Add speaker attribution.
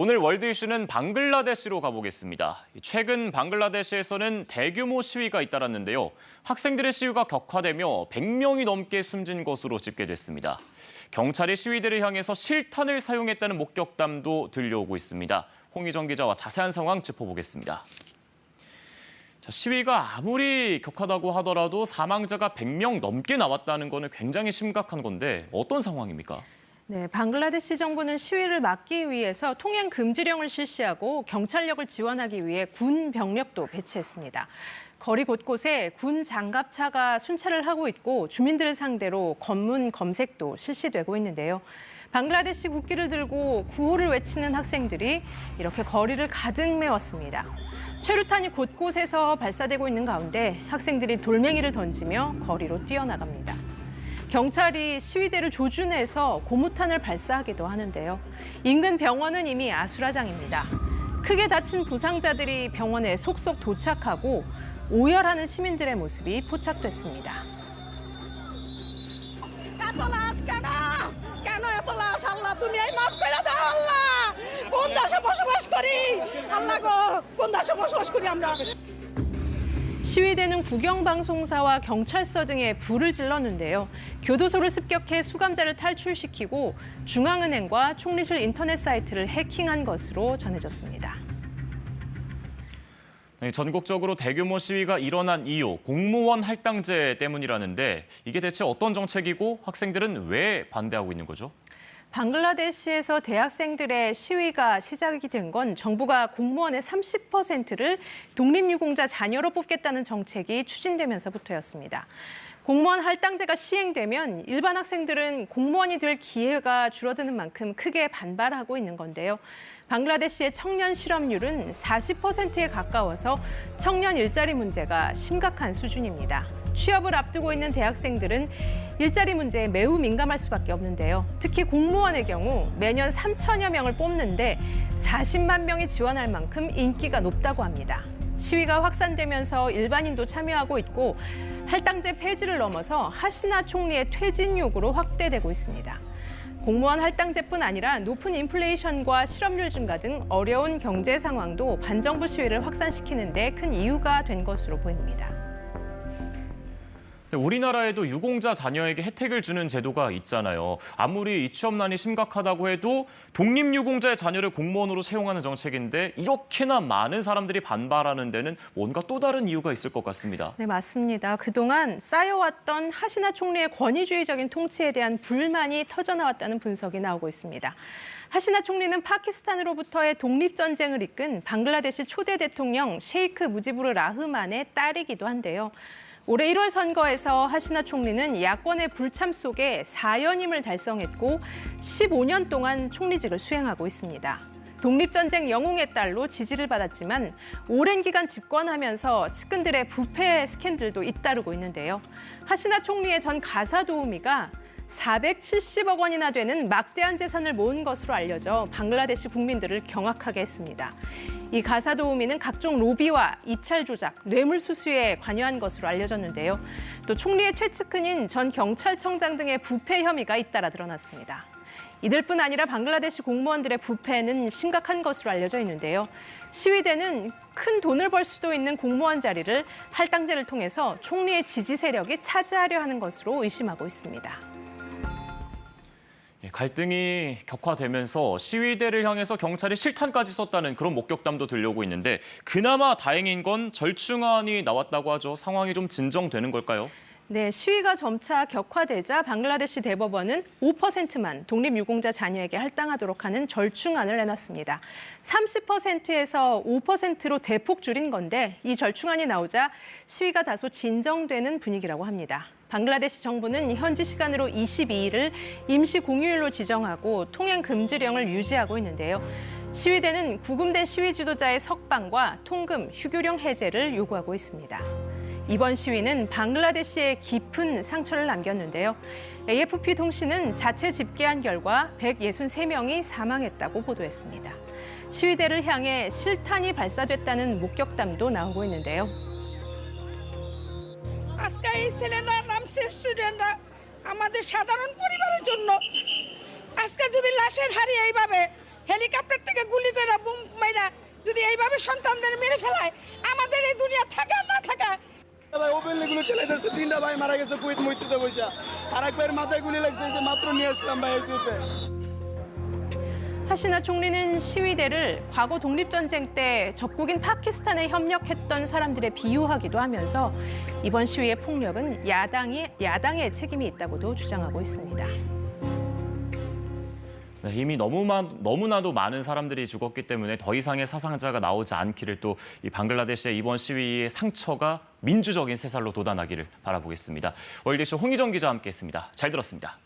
Speaker 1: 오늘 월드 이슈는 방글라데시로 가보겠습니다. 최근 방글라데시에서는 대규모 시위가 잇따랐는데요. 학생들의 시위가 격화되며 100명이 넘게 숨진 것으로 집계됐습니다. 경찰이 시위대를 향해서 실탄을 사용했다는 목격담도 들려오고 있습니다. 홍희정 기자와 자세한 상황 짚어보겠습니다. 시위가 아무리 격하다고 하더라도 사망자가 100명 넘게 나왔다는 거는 굉장히 심각한 건데 어떤 상황입니까?
Speaker 2: 네, 방글라데시 정부는 시위를 막기 위해서 통행 금지령을 실시하고 경찰력을 지원하기 위해 군 병력도 배치했습니다. 거리 곳곳에 군 장갑차가 순찰을 하고 있고 주민들을 상대로 검문 검색도 실시되고 있는데요. 방글라데시 국기를 들고 구호를 외치는 학생들이 이렇게 거리를 가득 메웠습니다. 최루탄이 곳곳에서 발사되고 있는 가운데 학생들이 돌멩이를 던지며 거리로 뛰어나갑니다. 경찰이 시위대를 조준해서 고무탄을 발사하기도 하는데요. 인근 병원은 이미 아수라장입니다. 크게 다친 부상자들이 병원에 속속 도착하고 오열하는 시민들의 모습이 포착됐습니다. 시위대는 국영방송사와 경찰서 등에 불을 질렀는데요. 교도소를 습격해 수감자를 탈출시키고 중앙은행과 총리실 인터넷 사이트를 해킹한 것으로 전해졌습니다.
Speaker 1: 네, 전국적으로 대규모 시위가 일어난 이유, 공무원 할당제 때문이라는데 이게 대체 어떤 정책이고 학생들은 왜 반대하고 있는 거죠?
Speaker 2: 방글라데시에서 대학생들의 시위가 시작이 된 건 정부가 공무원의 30%를 독립유공자 자녀로 뽑겠다는 정책이 추진되면서부터였습니다. 공무원 할당제가 시행되면 일반 학생들은 공무원이 될 기회가 줄어드는 만큼 크게 반발하고 있는 건데요. 방글라데시의 청년 실업률은 40%에 가까워서 청년 일자리 문제가 심각한 수준입니다. 취업을 앞두고 있는 대학생들은 일자리 문제에 매우 민감할 수밖에 없는데요. 특히 공무원의 경우 매년 3천여 명을 뽑는데 40만 명이 지원할 만큼 인기가 높다고 합니다. 시위가 확산되면서 일반인도 참여하고 있고 할당제 폐지를 넘어서 하시나 총리의 퇴진 요구로 확대되고 있습니다. 공무원 할당제뿐 아니라 높은 인플레이션과 실업률 증가 등 어려운 경제 상황도 반정부 시위를 확산시키는 데 큰 이유가 된 것으로 보입니다.
Speaker 1: 우리나라에도 유공자 자녀에게 혜택을 주는 제도가 있잖아요. 아무리 이 취업난이 심각하다고 해도 독립유공자의 자녀를 공무원으로 채용하는 정책인데 이렇게나 많은 사람들이 반발하는 데는 뭔가 또 다른 이유가 있을 것 같습니다.
Speaker 2: 네, 맞습니다. 그동안 쌓여왔던 하시나 총리의 권위주의적인 통치에 대한 불만이 터져나왔다는 분석이 나오고 있습니다. 하시나 총리는 파키스탄으로부터의 독립전쟁을 이끈 방글라데시 초대 대통령 셰이크 무지부르 라흐만의 딸이기도 한데요. 올해 1월 선거에서 하시나 총리는 야권의 불참 속에 4연임을 달성했고 15년 동안 총리직을 수행하고 있습니다. 독립전쟁 영웅의 딸로 지지를 받았지만 오랜 기간 집권하면서 측근들의 부패 스캔들도 잇따르고 있는데요. 하시나 총리의 전 가사 도우미가 470억 원이나 되는 막대한 재산을 모은 것으로 알려져 방글라데시 국민들을 경악하게 했습니다. 이 가사 도우미는 각종 로비와 입찰 조작, 뇌물 수수에 관여한 것으로 알려졌는데요. 또 총리의 최측근인 전 경찰청장 등의 부패 혐의가 잇따라 드러났습니다. 이들뿐 아니라 방글라데시 공무원들의 부패는 심각한 것으로 알려져 있는데요. 시위대는 큰 돈을 벌 수도 있는 공무원 자리를 할당제를 통해서 총리의 지지 세력이 차지하려 하는 것으로 의심하고 있습니다.
Speaker 1: 갈등이 격화되면서 시위대를 향해서 경찰이 실탄까지 썼다는 그런 목격담도 들려오고 있는데 그나마 다행인 건 절충안이 나왔다고 하죠. 상황이 좀 진정되는 걸까요?
Speaker 2: 네, 시위가 점차 격화되자 방글라데시 대법원은 5%만 독립유공자 자녀에게 할당하도록 하는 절충안을 내놨습니다. 30%에서 5%로 대폭 줄인 건데 이 절충안이 나오자 시위가 다소 진정되는 분위기라고 합니다. 방글라데시 정부는 현지 시간으로 22일을 임시 공휴일로 지정하고 통행 금지령을 유지하고 있는데요. 시위대는 구금된 시위 지도자의 석방과 통금, 휴교령 해제를 요구하고 있습니다. 이번 시위는 방글라데시에 깊은 상처를 남겼는데요. AFP 통신은 자체 집계한 결과 163명이 사망했다고 보도했습니다. 시위대를 향해 실탄이 발사됐다는 목격담도 나오고 있는데요.
Speaker 3: আজকে এই ছেলেরা নামছে স্টুডেন্টরা আমাদের সাধারণ পরিবারের জন্য আজকে যদি লাশের হারি এইভাবে হেলিকপ্টার থেকে গুলি করে বোম মাইরা যদি এইভাবে সন্তানদের মেরে ফেলায় আমাদের এই দুনিয়া থাকা না থাকা।
Speaker 4: ভাই ওপেনলি গুলো চালাইতেছে, 3টা ভাই মারা গেছে কুয়েত মসজিদে বসে, আরেক ভাইয়ের মাথায় গুলি লাগছে, যে মাত্র নিয়ে আসলাম ভাই এসিতে।
Speaker 2: 하시나 총리는 시위대를 과거 독립전쟁 때 적국인 파키스탄에 협력했던 사람들에 비유하기도 하면서 이번 시위의 폭력은 야당의 책임이 있다고도 주장하고 있습니다.
Speaker 1: 네, 이미 너무나도 많은 사람들이 죽었기 때문에 더 이상의 사상자가 나오지 않기를, 또 이 방글라데시의 이번 시위의 상처가 민주적인 새살로 돋아나기를 바라보겠습니다. 월드쇼 홍희정 기자와 함께했습니다. 잘 들었습니다.